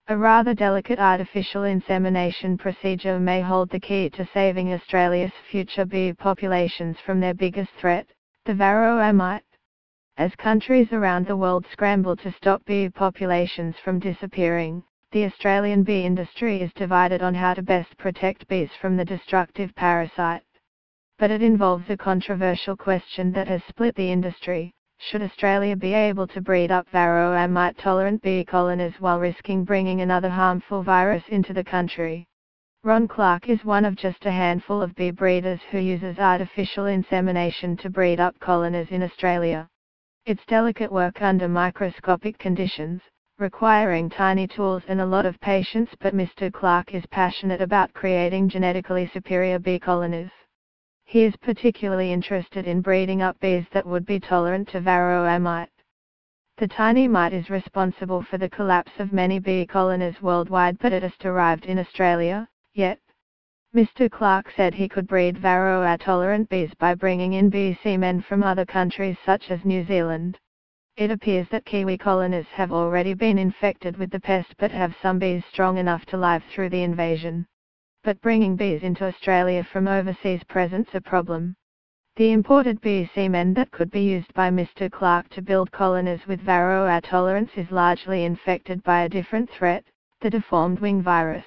A rather delicate artificial insemination procedure may hold the key to saving Australia's future bee populations from their biggest threat, the varroa mite. As countries around the world scramble to stop bee populations from disappearing, the Australian bee industry is divided on how to best protect bees from the destructive parasite. But it involves a controversial question that has split the industry: should Australia be able to breed up varroa mite-tolerant bee colonies while risking bringing another harmful virus into the country? Ron Clark is one of just a handful of bee breeders who uses artificial insemination to breed up colonies in Australia. It's delicate work under microscopic conditions, requiring tiny tools and a lot of patience, but Mr. Clark is passionate about creating genetically superior bee colonies. He is particularly interested in breeding up bees that would be tolerant to varroa mite. The tiny mite is responsible for the collapse of many bee colonies worldwide, but it has arrived in Australia, yet. Mr. Clark said he could breed varroa-tolerant bees by bringing in bee semen from other countries such as New Zealand. It appears that Kiwi colonies have already been infected with the pest but have some bees strong enough to live through the invasion. But bringing bees into Australia from overseas presents a problem. The imported bee semen that could be used by Mr. Clark to build colonies with varroa tolerance is largely infected by a different threat, the deformed wing virus.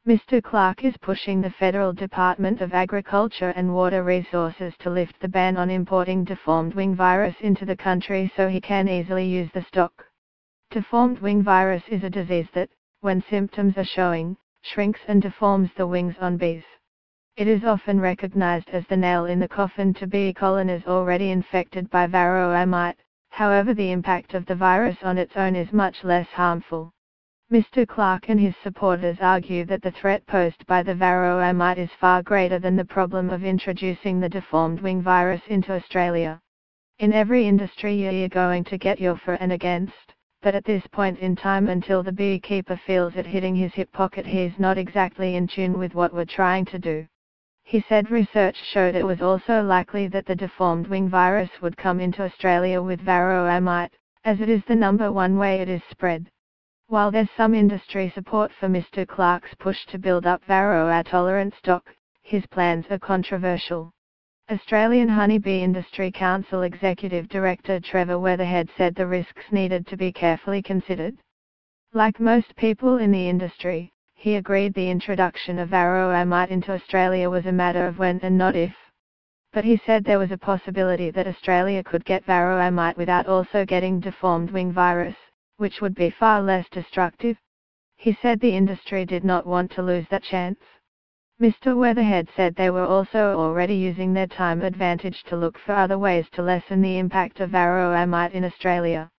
Mr. Clark is pushing the Federal Department of Agriculture and Water Resources to lift the ban on importing deformed wing virus into the country so he can easily use the stock. Deformed wing virus is a disease that, when symptoms are showing, shrinks and deforms the wings on bees. It is often recognized as the nail in the coffin to bee colonies already infected by varroa mite. However, the impact of the virus on its own is much less harmful. Mr. Clark and his supporters argue that the threat posed by the varroa mite is far greater than the problem of introducing the deformed wing virus into Australia. In every industry you're going to get your for and against, but at this point in time, until the beekeeper feels it hitting his hip pocket, he's not exactly in tune with what we're trying to do. He said research showed it was also likely that the deformed wing virus would come into Australia with varroa mite, as it is the #1 way it is spread. While there's some industry support for Mr. Clark's push to build up varroa-tolerant stock, his plans are controversial. Australian Honeybee Industry Council Executive Director Trevor Weatherhead said the risks needed to be carefully considered. Like most people in the industry, he agreed the introduction of varroa mite into Australia was a matter of when and not if. But he said there was a possibility that Australia could get varroa mite without also getting deformed wing virus, which would be far less destructive. He said the industry did not want to lose that chance. Mr. Weatherhead said they were also already using their time advantage to look for other ways to lessen the impact of varroa mite in Australia.